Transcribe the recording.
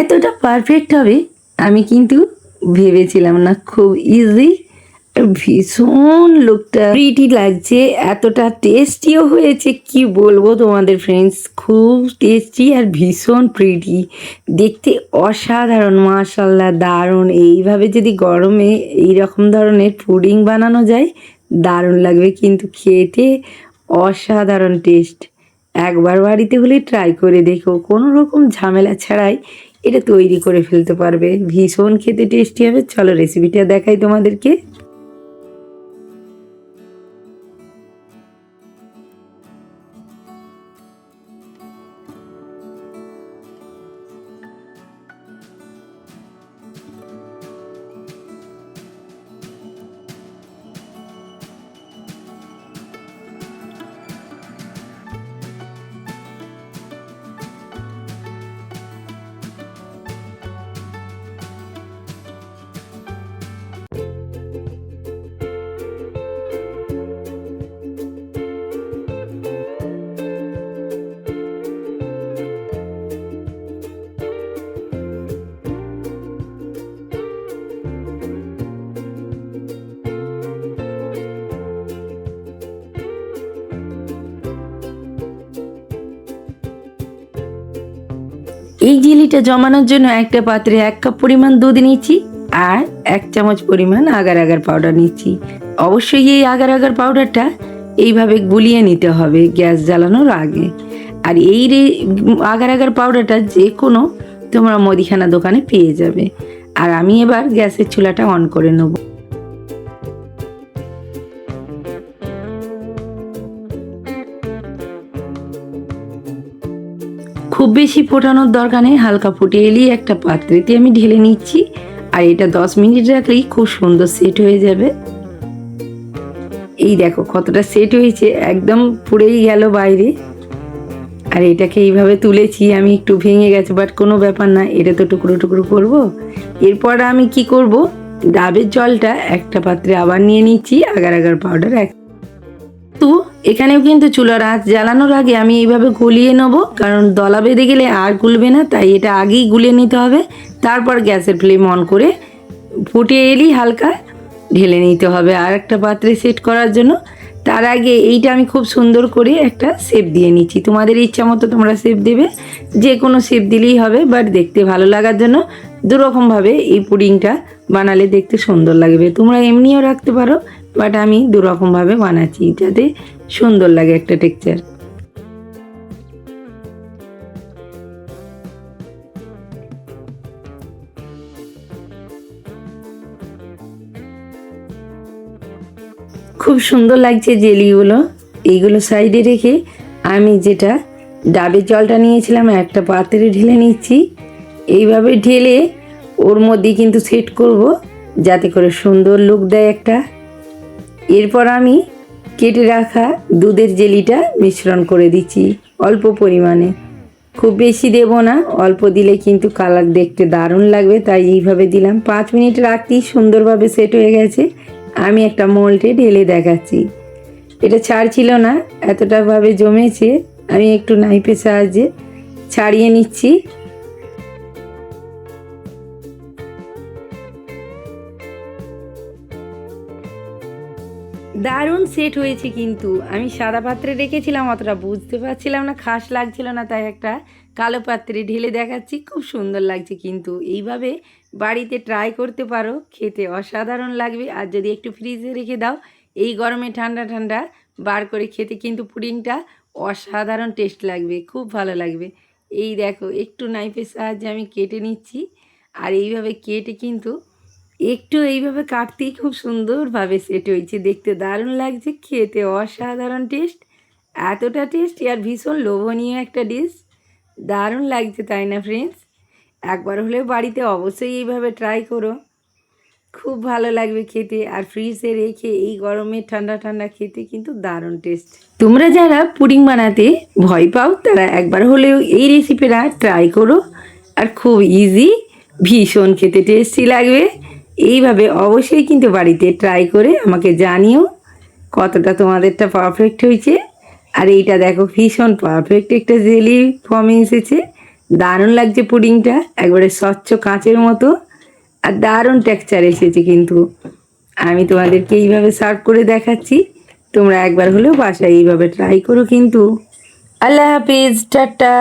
এতটা পারফেক্ট হবে আমি কিন্তু ভেবেছিলাম না। খুব ইজি, ভীষণ লুকটা প্রিটি লাগছে, এতটা টেস্টিও হয়েছে কি বলবো তোমাদের ফ্রেন্ডস। খুব টেস্টি আর ভীষণ প্রিটি, দেখতে অসাধারণ, মাশাল্লাহ দারুণ। এইভাবে যদি গরমে এইরকম ধরনের পুডিং বানানো যায় দারুণ লাগবে কিন্তু খেতে, অসাধারণ টেস্ট। একবার বাড়িতে হলে ট্রাই করে দেখো, কোনো রকম ঝামেলা ছাড়াই এটা তৈরি করে ফেলতে পারবে, ভীষণ খেতে টেস্টি হবে। চলো রেসিপিটা দেখাই তোমাদেরকে। এই জেলিটা জমানোর জন্য একটা পাত্রে 1 কাপ পরিমাণ দুধ নিচ্ছি আর 1 চামচ পরিমাণ আগার আগার পাউডার নিচ্ছি। অবশ্যই এই আগার আগার পাউডারটা এইভাবে গুলিয়ে নিতে হবে গ্যাস জ্বালানোর আগে। আর এই আগার আগার পাউডারটা যে কোনো তোমরা মুদিখানা দোকানে পেয়ে যাবে। আর আমি এবার গ্যাসের চুলাটা অন করে নেব। খুব বেশি ফোটানোর দরকার নেই, হালকা ফুটে এলেই একটা পাত্রেতে আমি ঢেলে নিচ্ছি। আর এটা 10 মিনিট রাখলেই খুব সুন্দর সেট হয়ে যাবে। এই দেখো কতটা সেট হয়েছে, একদম পুড়েই গেল বাইরে। আর এটাকে এইভাবে তুলেছি আমি, একটু ভেঙে গেছে বাট কোনো ব্যাপার না, এটা তো টুকরো টুকরো করব। এরপর আমি কি করব, ডাবের জলটা একটা পাত্রে আবার নিয়ে নিচ্ছি, আগার আগার পাউডার তো এখানেও কিন্তু চুলার আঁচ জ্বালানোর আগে আমি এইভাবে গুলিয়ে নেব, কারণ দলা বেঁধে গেলে আর গুলবে না, তাই এটা আগেই গুলিয়ে নিতে হবে। তারপর গ্যাসের ফ্লেম অন করে ফুটে এলেই হালকা ঢেলে নিতে হবে আর একটা পাত্রে সেট করার জন্য। তার আগে এইটা আমি খুব সুন্দর করে একটা শেপ দিয়ে নিচ্ছি। তোমাদের ইচ্ছা মতো তোমরা শেপ দেবে, যে কোনো শেপ দিলেই হবে, বাট দেখতে ভালো লাগার জন্য দুরকমভাবে এই পুডিংটা বানালে দেখতে সুন্দর লাগবে। তোমরা এমনিও রাখতে পারো, বাট আমি দুরকমভাবে বানাচ্ছি যাতে সুন্দর লাগে একটা টেক্সচার। খুব সুন্দর লাগছে জেলিগুলো। এইগুলো সাইডে রেখে আমি যেটা ডাবের জলটা নিয়েছিলাম একটা পাত্রে ঢেলে নিচ্ছি। এইভাবে ঢেলে ওর মধ্যে কিন্তু সেট করব যাতে করে সুন্দর লুক দেয় একটা। এরপর আমি কেটে রাখা দুধের জেলিটা মিশ্রণ করে দিচ্ছি অল্প পরিমাণে, খুব বেশি দেব না, অল্প দিলে কিন্তু কালার দেখতে দারুণ লাগবে, তাই এইভাবে দিলাম। 5 মিনিট রাখতেই সুন্দরভাবে সেট হয়ে গেছে। আমি একটা মোল্ডে ঢেলে দেখাচ্ছি। এটা ছাড়ছিল না, এতটাভাবে জমেছে। আমি একটু নাইফের সাহায্যে ছাড়িয়ে নিচ্ছি। দারুণ সেট হয়েছে, কিন্তু আমি সাদা পাত্রে রেখেছিলাম, অতটা বুঝতে পারছিলাম না, খাস লাগছিল না, তাই একটা কালো পাত্রে ঢেলে দেখাচ্ছি। খুব সুন্দর লাগছে, কিন্তু এইভাবে বাড়িতে ট্রাই করতে পারো, খেতে অসাধারণ লাগবে। আর যদি একটু ফ্রিজে রেখে দাও, এই গরমে ঠান্ডা ঠান্ডা বার করে খেতে কিন্তু পুডিংটা অসাধারণ টেস্ট লাগবে, খুব ভালো লাগবে। এই দেখো একটু নাইফের সাহায্যে আমি কেটে নিচ্ছি। আর এইভাবে কেটে কিন্তু একটু এইভাবে কাটতেই খুব সুন্দরভাবে সেট হয়েছে, দেখতে দারুণ লাগছে, খেতে অসাধারণ টেস্ট। এতটা টেস্ট আর ভীষণ লোভনীয় একটা ডিশ, দারুণ লাগছে তাই না ফ্রেন্ডস? একবার হলেও বাড়িতে অবশ্যই এইভাবে ট্রাই করো, খুব ভালো লাগবে খেতে। আর ফ্রিজে রেখে এই গরমে ঠান্ডা ঠান্ডা খেতে কিন্তু দারুণ টেস্ট। তোমরা যারা পুডিং বানাতে ভয় পাও তারা একবার হলেও এই রেসিপিটা ট্রাই করো, আর খুব ইজি, ভীষণ খেতে টেস্টি লাগবে। এইভাবে অবশ্যই কিন্তু বাড়িতে ট্রাই করে আমাকে জানিও কতটা তোমাদেরটা পারফেক্ট হয়েছে। আর এইটা দেখো ভীষণ পারফেক্ট একটা জেলি ফর্মে এসেছে, দারুণ লাগছে পুডিংটা, একবারে স্বচ্ছ কাঁচের মতো, আর দারুণ টেক্সচার এসেছে কিন্তু। আমি তোমাদেরকে এইভাবে সার্ভ করে দেখাচ্ছি, তোমরা একবার হলেও বাসায় এইভাবে ট্রাই করো কিন্তু। আল্লাহ হাফিজ, টাটা।